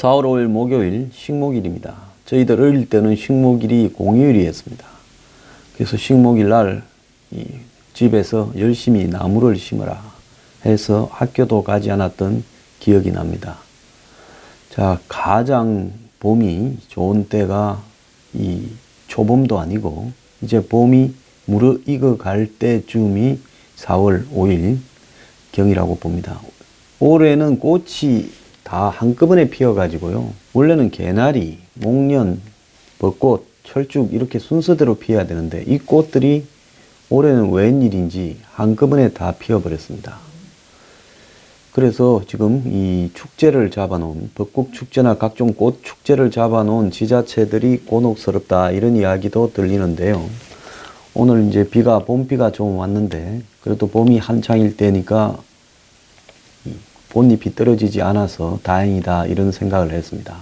4월 5일 목요일 식목일입니다. 저희들 어릴 때는 식목일이 공휴일이었습니다. 그래서 식목일 날 집에서 열심히 나무를 심으라 해서 학교도 가지 않았던 기억이 납니다. 자, 가장 봄이 좋은 때가 이 초봄도 아니고 이제 봄이 무르익어 갈 때쯤이 4월 5일 경이라고 봅니다. 올해는 꽃이 다 한꺼번에 피어가지고요. 원래는 개나리, 목련, 벚꽃, 철쭉 이렇게 순서대로 피어야 되는데 이 꽃들이 올해는 웬일인지 한꺼번에 다 피어버렸습니다. 그래서 지금 이 축제를 잡아놓은 벚꽃 축제나 각종 꽃 축제를 잡아놓은 지자체들이 곤혹스럽다 이런 이야기도 들리는데요. 오늘 이제 봄비가 좀 왔는데 그래도 봄이 한창일 때니까 꽃잎이 떨어지지 않아서 다행이다 이런 생각을 했습니다.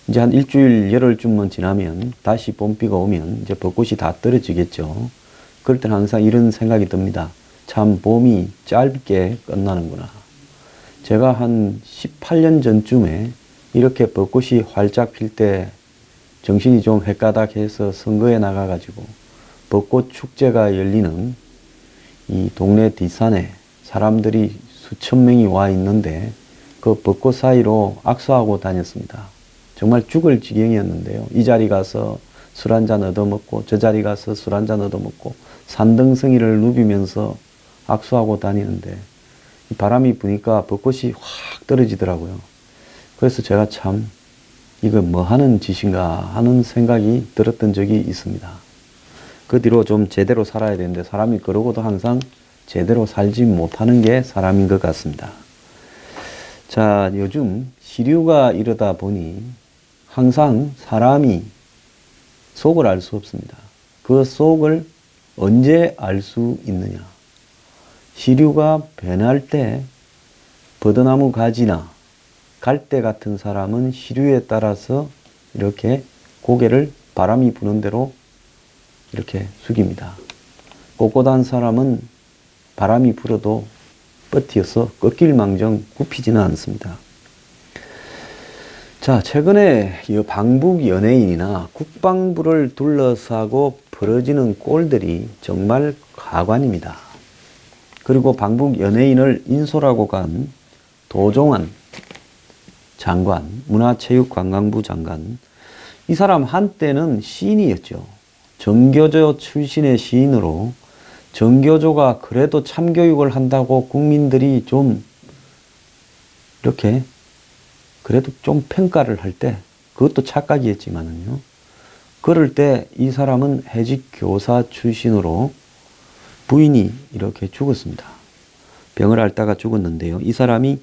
이제 한 일주일 열흘쯤만 지나면 다시 봄비가 오면 이제 벚꽃이 다 떨어지겠죠. 그럴 때는 항상 이런 생각이 듭니다. 참 봄이 짧게 끝나는구나. 제가 한 18년 전쯤에 이렇게 벚꽃이 활짝 필 때 정신이 좀 헷가닥해서 선거에 나가가지고 벚꽃 축제가 열리는 이 동네 뒷산에 사람들이 수천 명이 와 있는데 그 벚꽃 사이로 악수하고 다녔습니다. 정말 죽을 지경이었는데요. 이 자리 가서 술 한잔 얻어먹고 저 자리 가서 술 한잔 얻어먹고 산등성이를 누비면서 악수하고 다니는데 바람이 부니까 벚꽃이 확 떨어지더라고요. 그래서 제가 참 이거 뭐 하는 짓인가 하는 생각이 들었던 적이 있습니다. 그 뒤로 좀 제대로 살아야 되는데 사람이 그러고도 항상 제대로 살지 못하는 게 사람인 것 같습니다. 자, 요즘 시류가 이러다 보니 항상 사람이 속을 알 수 없습니다. 그 속을 언제 알 수 있느냐? 시류가 변할 때 버드나무 가지나 갈대 같은 사람은 시류에 따라서 이렇게 고개를 바람이 부는 대로 이렇게 숙입니다. 꼿꼿한 사람은 바람이 불어도 뻗어서 꺾일망정 굽히지는 않습니다. 자, 최근에 이 방북 연예인이나 국방부를 둘러싸고 벌어지는 꼴들이 정말 가관입니다. 그리고 방북 연예인을 인솔하고 간 도종환 장관, 문화체육관광부 장관, 이 사람 한때는 시인이었죠. 정교조 출신의 시인으로 정교조가 그래도 참교육을 한다고 국민들이 좀 이렇게 그래도 좀 평가를 할 때 그것도 착각이었지만은요. 그럴 때 이 사람은 해직 교사 출신으로 부인이 이렇게 죽었습니다. 병을 앓다가 죽었는데요. 이 사람이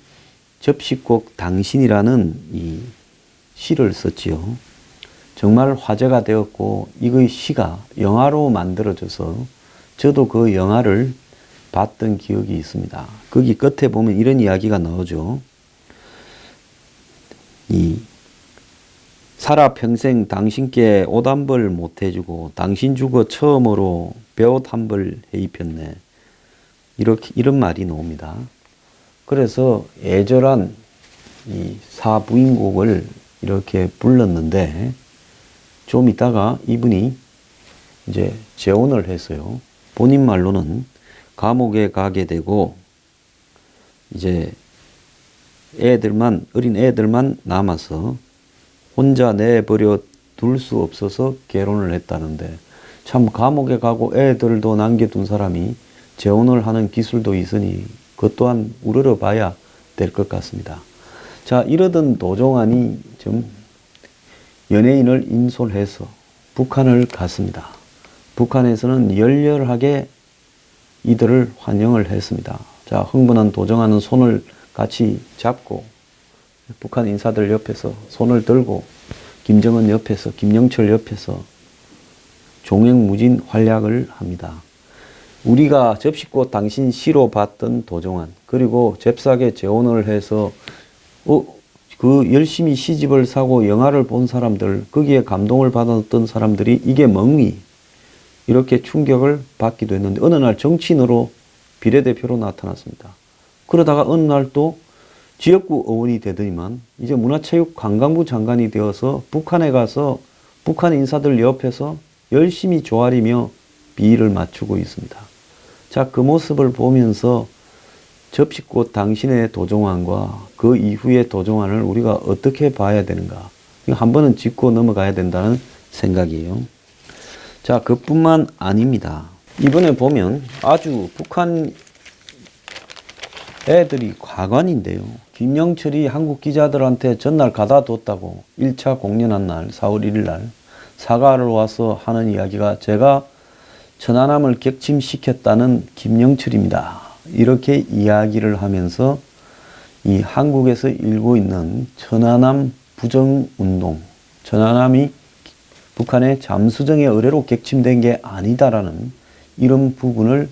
접시꽃 당신이라는 이 시를 썼지요. 정말 화제가 되었고 이의 시가 영화로 만들어져서 저도 그 영화를 봤던 기억이 있습니다. 거기 끝에 보면 이런 이야기가 나오죠. 살아 평생 당신께 옷 한 벌 못 해주고 당신 주고 처음으로 배옷 한 벌 해입혔네. 이런 말이 나옵니다. 그래서 애절한 이 사부인곡을 이렇게 불렀는데 좀 있다가 이분이 이제 재혼을 했어요. 본인 말로는 감옥에 가게 되고 이제 어린 애들만 남아서 혼자 내버려 둘 수 없어서 결혼을 했다는데 참 감옥에 가고 애들도 남겨둔 사람이 재혼을 하는 기술도 있으니 그것 또한 우러러 봐야 될 것 같습니다. 자, 이러던 도종환이 좀 연예인을 인솔해서 북한을 갔습니다. 북한에서는 열렬하게 이들을 환영을 했습니다. 자, 흥분한 도종환은 손을 같이 잡고 북한 인사들 옆에서 손을 들고 김정은 옆에서 김영철 옆에서 종횡무진 활약을 합니다. 우리가 접시꽃 당신 시로 봤던 도종환 그리고 잽싸게 재혼을 해서 그 열심히 시집을 사고 영화를 본 사람들 거기에 감동을 받았던 사람들이 이게 멍이 이렇게 충격을 받기도 했는데 어느 날 정치인으로 비례대표로 나타났습니다. 그러다가 어느 날 또 지역구 의원이 되더니만 이제 문화체육관광부 장관이 되어서 북한에 가서 북한 인사들 옆에서 열심히 조아리며 비위를 맞추고 있습니다. 자, 그 모습을 보면서 접시꽃 당신의 도종환과 그 이후의 도종환을 우리가 어떻게 봐야 되는가? 한 번은 짚고 넘어가야 된다는 생각이에요. 자, 그뿐만 아닙니다. 이번에 보면 아주 북한 애들이 과관인데요. 김영철이 한국 기자들한테 전날 가다 뒀다고 1차 공연한 날 4월 1일 날 사과를 와서 하는 이야기가 제가 천안함을 격침시켰다는 김영철입니다. 이렇게 이야기를 하면서 이 한국에서 일고 있는 천안함 부정운동, 천안함이 북한의 잠수정의 의뢰로 격침된 게 아니다라는 이런 부분을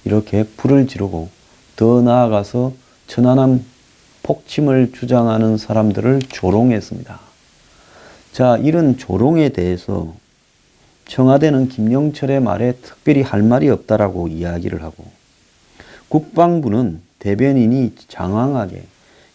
이렇게 불을 지르고 더 나아가서 천안함 폭침을 주장하는 사람들을 조롱했습니다. 자, 이런 조롱에 대해서 청와대는 김영철의 말에 특별히 할 말이 없다라고 이야기를 하고 국방부는 대변인이 장황하게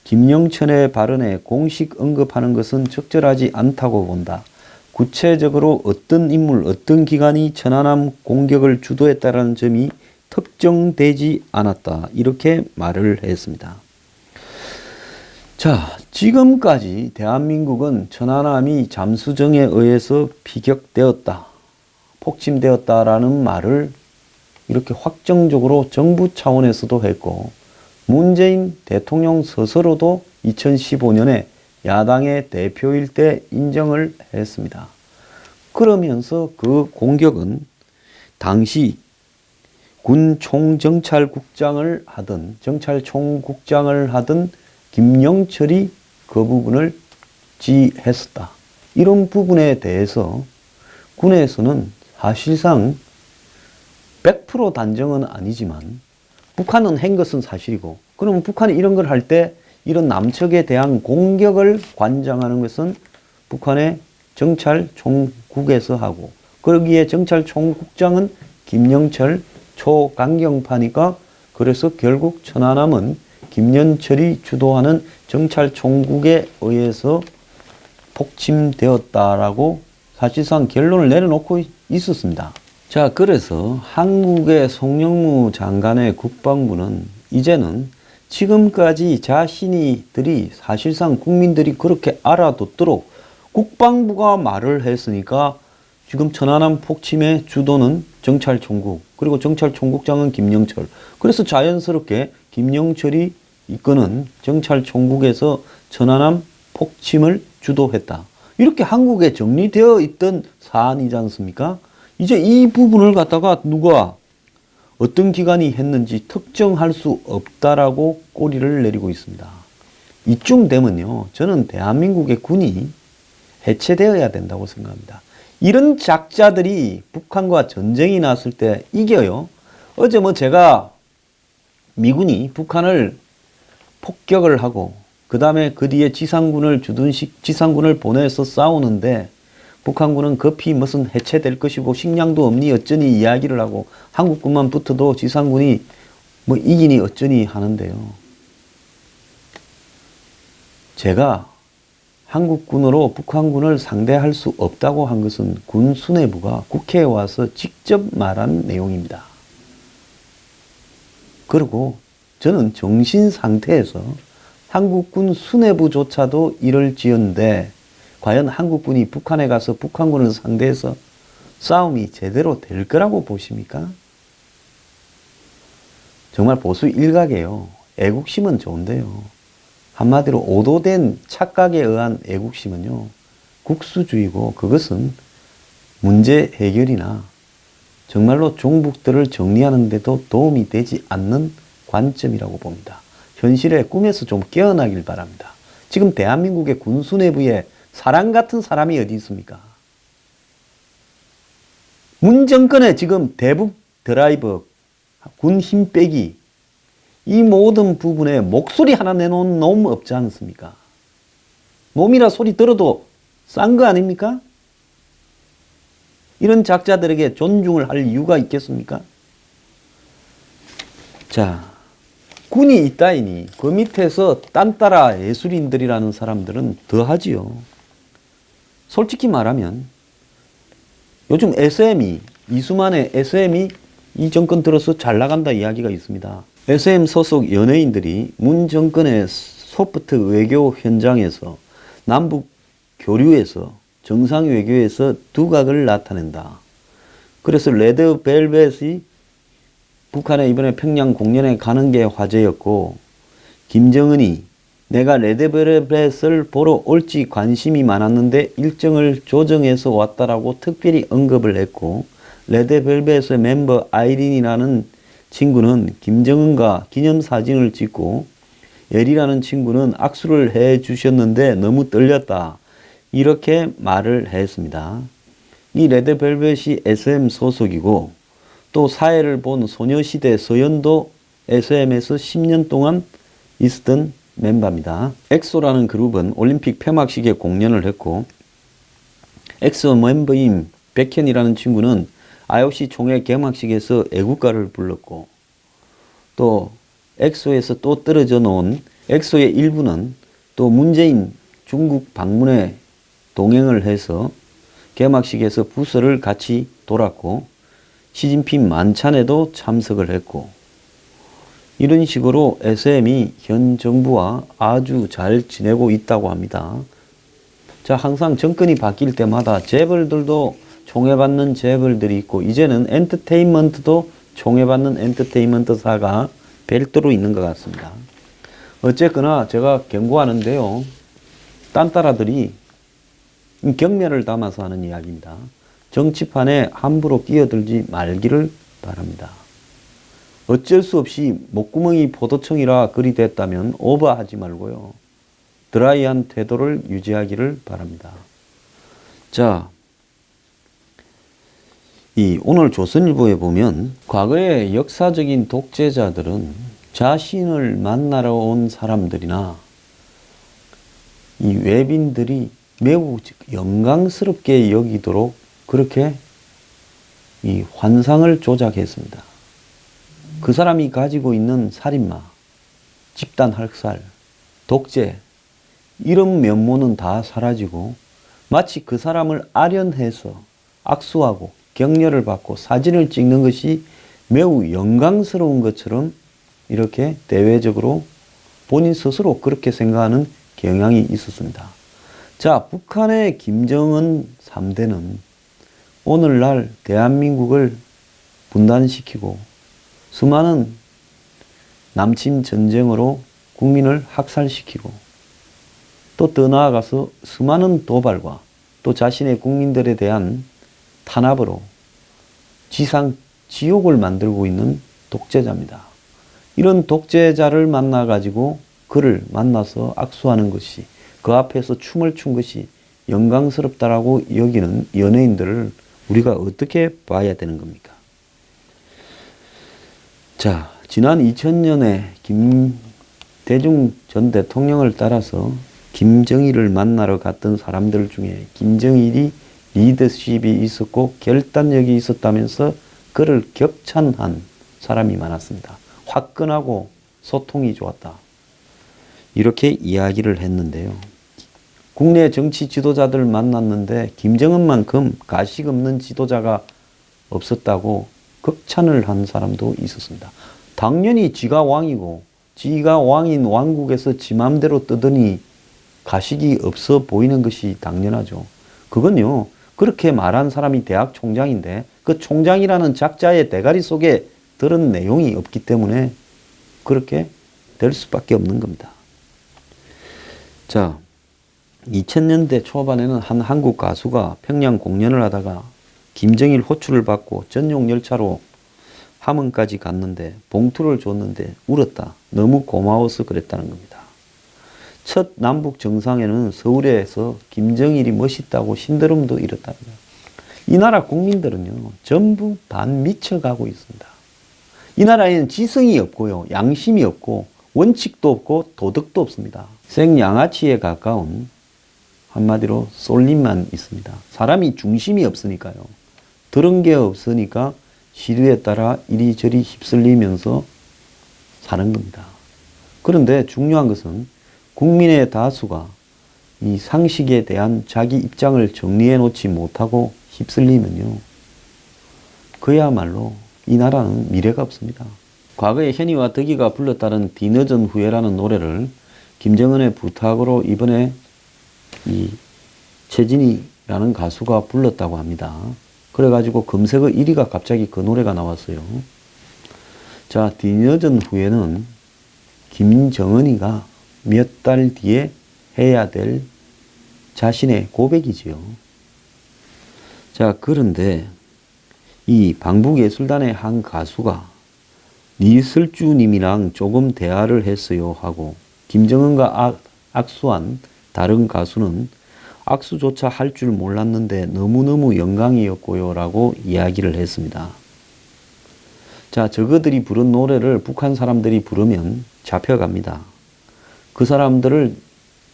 김영철의 발언에 공식 언급하는 것은 적절하지 않다고 본다. 구체적으로 어떤 인물, 어떤 기관이 천안함 공격을 주도했다는 점이 특정되지 않았다. 이렇게 말을 했습니다. 자, 지금까지 대한민국은 천안함이 잠수정에 의해서 피격되었다, 폭침되었다라는 말을 이렇게 확정적으로 정부 차원에서도 했고 문재인 대통령 스스로도 2015년에 야당의 대표일 때 인정을 했습니다. 그러면서 그 공격은 당시 군 총정찰국장을 하던 정찰총국장을 하던 김영철이 그 부분을 지휘했었다. 이런 부분에 대해서 군에서는 사실상 100% 단정은 아니지만 북한은 한 것은 사실이고, 그러면 북한이 이런 걸 할 때 이런 남측에 대한 공격을 관장하는 것은 북한의 정찰총국에서 하고, 거기에 정찰총국장은 김영철 초강경파니까 그래서 결국 천안함은 김영철이 주도하는 정찰총국에 의해서 폭침되었다라고 사실상 결론을 내려놓고 있었습니다. 자, 그래서 한국의 송영무 장관의 국방부는 이제는 지금까지 자신이들이 사실상 국민들이 그렇게 알아듣도록 국방부가 말을 했으니까 지금 천안함 폭침의 주도는 정찰총국, 그리고 정찰총국장은 김영철. 그래서 자연스럽게 김영철이 이끄는 정찰총국에서 천안함 폭침을 주도했다. 이렇게 한국에 정리되어 있던 사안이지 않습니까? 이제 이 부분을 갖다가 누가 어떤 기관이 했는지 특정할 수 없다라고 꼬리를 내리고 있습니다. 이쯤 되면요, 저는 대한민국의 군이 해체되어야 된다고 생각합니다. 이런 작자들이 북한과 전쟁이 났을 때 이겨요. 어제 제가 미군이 북한을 폭격을 하고 그 다음에 그 뒤에 지상군을 지상군을 보내서 싸우는데 북한군은 급히 무슨 해체될 것이고 식량도 없니 어쩌니 이야기를 하고 한국군만 붙어도 지상군이 이기니 어쩌니 하는데요. 제가 한국군으로 북한군을 상대할 수 없다고 한 것은 군 수뇌부가 국회에 와서 직접 말한 내용입니다. 그리고 저는 정신 상태에서 한국군 수뇌부조차도 이럴 지언데 과연 한국군이 북한에 가서 북한군을 상대해서 싸움이 제대로 될 거라고 보십니까? 정말 보수 일각이에요. 애국심은 좋은데요. 한마디로 오도된 착각에 의한 애국심은요, 국수주의고 그것은 문제 해결이나 정말로 종북들을 정리하는 데도 도움이 되지 않는 관점이라고 봅니다. 현실의 꿈에서 좀 깨어나길 바랍니다. 지금 대한민국의 군수 내부에 사람 같은 사람이 어디 있습니까? 문 정권의 지금 대북 드라이브, 군 힘 빼기, 이 모든 부분에 목소리 하나 내놓은 놈 없지 않습니까? 몸이라 소리 들어도 싼 거 아닙니까? 이런 작자들에게 존중을 할 이유가 있겠습니까? 자, 군이 있다이니 그 밑에서 딴따라 예술인들이라는 사람들은 더 하지요. 솔직히 말하면 요즘 SM이, 이수만의 SM이 이 정권 들어서 잘 나간다 이야기가 있습니다. SM 소속 연예인들이 문 정권의 소프트 외교 현장에서 남북 교류에서 정상 외교에서 두각을 나타낸다. 그래서 레드벨벳이 북한에 이번에 평양 공연에 가는 게 화제였고, 김정은이 내가 레드벨벳을 보러 올지 관심이 많았는데 일정을 조정해서 왔다라고 특별히 언급을 했고, 레드벨벳의 멤버 아이린이라는 친구는 김정은과 기념사진을 찍고 엘이라는 친구는 악수를 해 주셨는데 너무 떨렸다. 이렇게 말을 했습니다. 이 레드벨벳이 SM 소속이고 또 사회를 본 소녀시대 서연도 SM에서 10년 동안 있었던 멤버입니다. 엑소라는 그룹은 올림픽 폐막식에 공연을 했고 엑소 멤버인 백현이라는 친구는 IOC 총회 개막식에서 애국가를 불렀고 또 엑소에서 또 떨어져 놓은 엑소의 일부는 또 문재인 중국 방문에 동행을 해서 개막식에서 부서를 같이 돌았고 시진핑 만찬에도 참석을 했고 이런 식으로 SM이 현 정부와 아주 잘 지내고 있다고 합니다. 자, 항상 정권이 바뀔 때마다 재벌들도 총애받는 재벌들이 있고 이제는 엔터테인먼트도 총애받는 엔터테인먼트사가 별도로 있는 것 같습니다. 어쨌거나 제가 경고하는데요. 딴따라들이 경멸을 담아서 하는 이야기입니다. 정치판에 함부로 끼어들지 말기를 바랍니다. 어쩔 수 없이 목구멍이 포도청이라 글이 됐다면 오버하지 말고요. 드라이한 태도를 유지하기를 바랍니다. 자, 오늘 조선일보에 보면 과거의 역사적인 독재자들은 자신을 만나러 온 사람들이나 이 외빈들이 매우 영광스럽게 여기도록 그렇게 이 환상을 조작했습니다. 그 사람이 가지고 있는 살인마, 집단 학살, 독재 이런 면모는 다 사라지고 마치 그 사람을 아련해서 악수하고 격려를 받고 사진을 찍는 것이 매우 영광스러운 것처럼 이렇게 대외적으로 본인 스스로 그렇게 생각하는 경향이 있었습니다. 자, 북한의 김정은 3대는 오늘날 대한민국을 분단시키고 수많은 남침 전쟁으로 국민을 학살시키고 또 더 나아가서 수많은 도발과 또 자신의 국민들에 대한 탄압으로 지상 지옥을 만들고 있는 독재자입니다. 이런 독재자를 만나가지고 그를 만나서 악수하는 것이 그 앞에서 춤을 춘 것이 영광스럽다라고 여기는 연예인들을 우리가 어떻게 봐야 되는 겁니까? 자, 지난 2000년에 김대중 전 대통령을 따라서 김정일을 만나러 갔던 사람들 중에 김정일이 리더십이 있었고 결단력이 있었다면서 그를 격찬한 사람이 많았습니다. 화끈하고 소통이 좋았다. 이렇게 이야기를 했는데요. 국내 정치 지도자들 만났는데 김정은만큼 가식 없는 지도자가 없었다고 극찬을 한 사람도 있었습니다. 당연히 지가 왕이고 지가 왕인 왕국에서 지 맘대로 뜨더니 가식이 없어 보이는 것이 당연하죠. 그건요, 그렇게 말한 사람이 대학 총장인데 그 총장이라는 작자의 대가리 속에 들은 내용이 없기 때문에 그렇게 될 수밖에 없는 겁니다. 자, 2000년대 초반에는 한 한국 가수가 평양 공연을 하다가 김정일 호출을 받고 전용 열차로 함흥까지 갔는데 봉투를 줬는데 울었다. 너무 고마워서 그랬다는 겁니다. 첫 남북 정상회는 서울에서 김정일이 멋있다고 신드롬도 잃었다는 거예요. 이 나라 국민들은요, 전부 반 미쳐가고 있습니다. 이 나라에는 지성이 없고요, 양심이 없고 원칙도 없고 도덕도 없습니다. 생양아치에 가까운 한마디로 쏠림만 있습니다. 사람이 중심이 없으니까요. 들은 게 없으니까 시류에 따라 이리저리 휩쓸리면서 사는 겁니다. 그런데 중요한 것은 국민의 다수가 이 상식에 대한 자기 입장을 정리해 놓지 못하고 휩쓸리면요, 그야말로 이 나라는 미래가 없습니다. 과거에 현이와 덕이가 불렀다는 뒤늦은 후회라는 노래를 김정은의 부탁으로 이번에 이 최진희라는 가수가 불렀다고 합니다. 그래가지고 검색어 1위가 갑자기 그 노래가 나왔어요. 자, 뒤늦은 후회는 김정은이가 몇 달 뒤에 해야 될 자신의 고백이지요. 자, 그런데 이 방북예술단의 한 가수가 이슬주님이랑 조금 대화를 했어요 하고 김정은과 악수한 다른 가수는 악수조차 할 줄 몰랐는데 너무너무 영광이었고요 라고 이야기를 했습니다. 자, 저거들이 부른 노래를 북한 사람들이 부르면 잡혀갑니다. 그 사람들을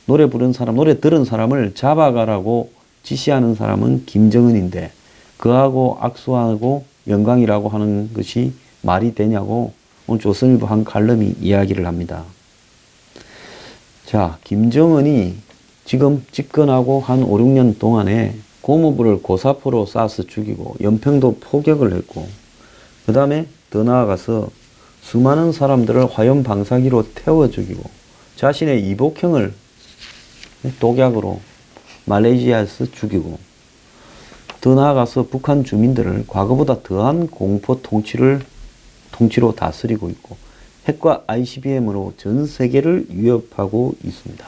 노래 부른 사람, 노래 들은 사람을 잡아가라고 지시하는 사람은 김정은인데 그하고 악수하고 영광이라고 하는 것이 말이 되냐고 오늘 조선일보 한 칼럼이 이야기를 합니다. 자, 김정은이 지금 집권하고 한 5, 6년 동안에 고모부를 고사포로 쏴서 죽이고 연평도 포격을 했고 그 다음에 더 나아가서 수많은 사람들을 화염 방사기로 태워 죽이고 자신의 이복형을 독약으로 말레이시아에서 죽이고 더 나아가서 북한 주민들을 과거보다 더한 공포 통치로 다스리고 있고 핵과 ICBM으로 전 세계를 위협하고 있습니다.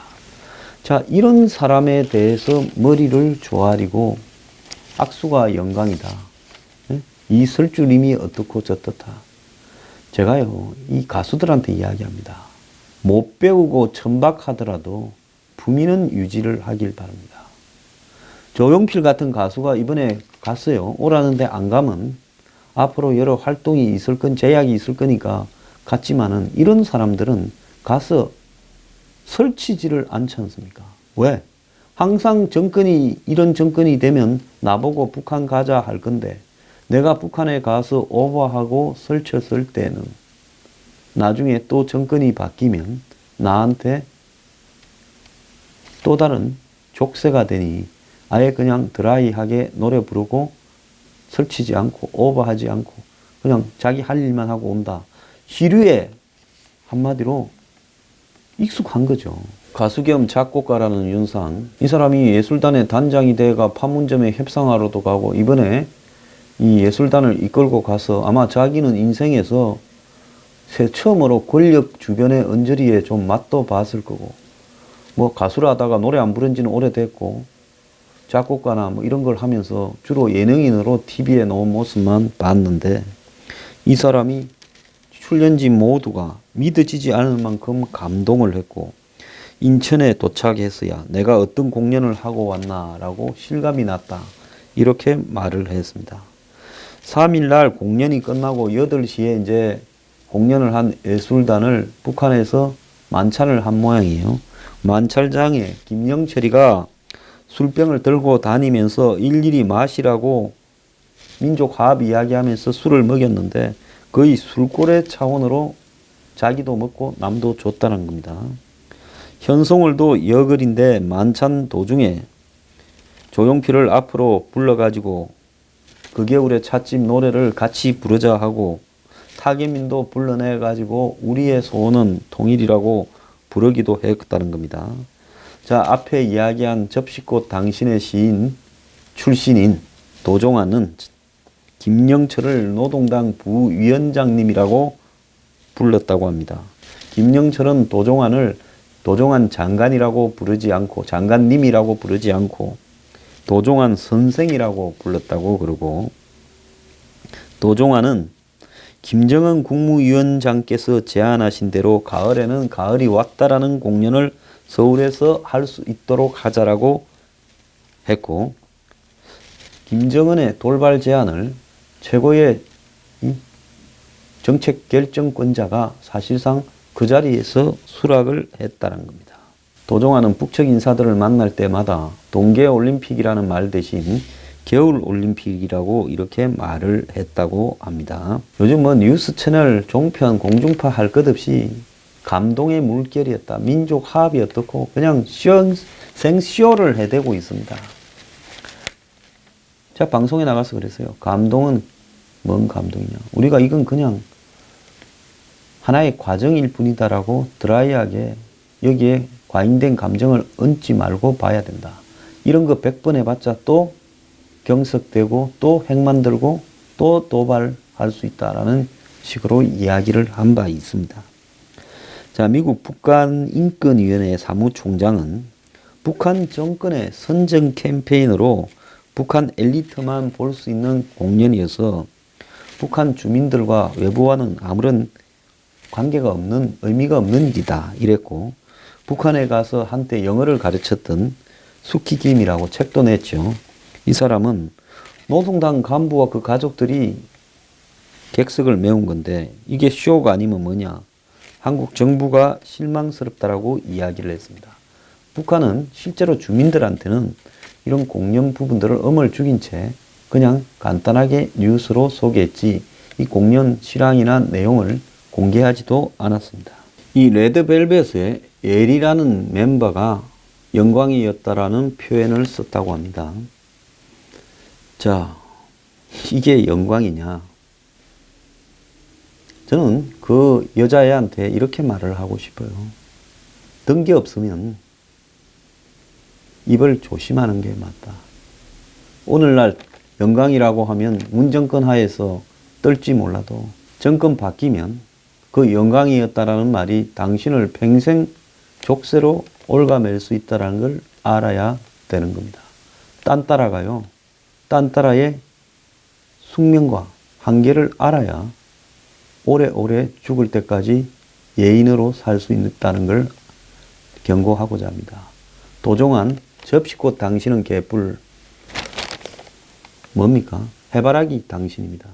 자, 이런 사람에 대해서 머리를 조아리고 악수가 영광이다. 이슬주님이 어떻고 저떻다. 제가요, 이 가수들한테 이야기합니다. 못 배우고 천박하더라도 품위는 유지를 하길 바랍니다. 조용필 같은 가수가 이번에 갔어요. 오라는데 안 가면 앞으로 여러 활동이 있을 제약이 있을 거니까 갔지만은 이런 사람들은 가서 설치지를 않지 않습니까? 왜? 항상 이런 정권이 되면 나보고 북한 가자 할 건데 내가 북한에 가서 오버하고 설쳤을 때는 나중에 또 정권이 바뀌면 나한테 또 다른 족쇄가 되니 아예 그냥 드라이하게 노래 부르고 설치지 않고 오버하지 않고 그냥 자기 할 일만 하고 온다. 시류에 한마디로 익숙한 거죠. 가수 겸 작곡가라는 윤상, 이 사람이 예술단의 단장이 돼가 판문점에 협상하러도 가고 이번에 이 예술단을 이끌고 가서 아마 자기는 인생에서 처음으로 권력 주변의 언저리에 좀 맛도 봤을 거고 뭐 가수를 하다가 노래 안 부른 지는 오래됐고 작곡가나 뭐 이런 걸 하면서 주로 예능인으로 TV에 나온 모습만 봤는데 이 사람이 출연진 모두가 믿어지지 않을 만큼 감동을 했고 인천에 도착했어야 내가 어떤 공연을 하고 왔나라고 실감이 났다. 이렇게 말을 했습니다. 3일날 공연이 끝나고 8시에 이제 공연을 한 예술단을 북한에서 만찬을 한 모양이에요. 만찬장에 김영철이가 술병을 들고 다니면서 일일이 마시라고 민족 화합 이야기하면서 술을 먹였는데 거의 술꼬래 차원으로 자기도 먹고 남도 줬다는 겁니다. 현송월도 여글인데 만찬 도중에 조용필을 앞으로 불러가지고 그 겨울의 찻집 노래를 같이 부르자 하고 타계민도 불러내가지고 우리의 소원은 통일이라고 부르기도 했다는 겁니다. 자, 앞에 이야기한 접시꽃 당신의 시인 출신인 도종환은 김영철을 노동당 부위원장님이라고 불렀다고 합니다. 김영철은 도종환을 도종환 장관이라고 부르지 않고 장관님이라고 부르지 않고 도종환 선생이라고 불렀다고 그러고 도종환은 김정은 국무위원장께서 제안하신 대로 가을에는 가을이 왔다라는 공연을 서울에서 할 수 있도록 하자라고 했고 김정은의 돌발 제안을 최고의 정책 결정권자가 사실상 그 자리에서 수락을 했다는 겁니다. 도종환은 북측 인사들을 만날 때마다 동계올림픽이라는 말 대신 겨울올림픽이라고 이렇게 말을 했다고 합니다. 요즘 뭐 뉴스 채널 종편 공중파 할 것 없이 감동의 물결이었다. 민족 화합이 어떻고 그냥 생쇼를 해대고 있습니다. 제가 방송에 나가서 그랬어요. 감동은 뭔 감동이냐. 우리가 이건 그냥 하나의 과정일 뿐이다라고 드라이하게 여기에 과잉된 감정을 얹지 말고 봐야 된다. 이런 거 100번 해봤자 또 경색되고 또 핵 만들고 또 도발할 수 있다라는 식으로 이야기를 한 바 있습니다. 자, 미국 북한인권위원회 사무총장은 북한 정권의 선전 캠페인으로 북한 엘리트만 볼 수 있는 공연이어서 북한 주민들과 외부와는 아무런 관계가 없는, 의미가 없는 일이다 이랬고, 북한에 가서 한때 영어를 가르쳤던 수키김이라고 책도 냈죠. 이 사람은 노동당 간부와 그 가족들이 객석을 메운 건데 이게 쇼가 아니면 뭐냐. 한국 정부가 실망스럽다라고 이야기를 했습니다. 북한은 실제로 주민들한테는 이런 공연 부분들을 음을 죽인 채 그냥 간단하게 뉴스로 소개했지 이 공연 실황이나 내용을 공개하지도 않았습니다. 이 레드벨벳의 엘이라는 멤버가 영광이었다라는 표현을 썼다고 합니다. 자, 이게 영광이냐? 저는 그 여자애한테 이렇게 말을 하고 싶어요. 등기 없으면 입을 조심하는 게 맞다. 오늘날 영광이라고 하면 문정권 하에서 떨지 몰라도 정권 바뀌면 그 영광이었다라는 말이 당신을 평생 족쇄로 올가맬 수 있다는 걸 알아야 되는 겁니다. 딴따라가요. 딴따라의 숙명과 한계를 알아야 오래오래 죽을 때까지 예인으로 살 수 있다는 걸 경고하고자 합니다. 도종환 접시꽃 당신은 개뿔 뭡니까? 해바라기 당신입니다.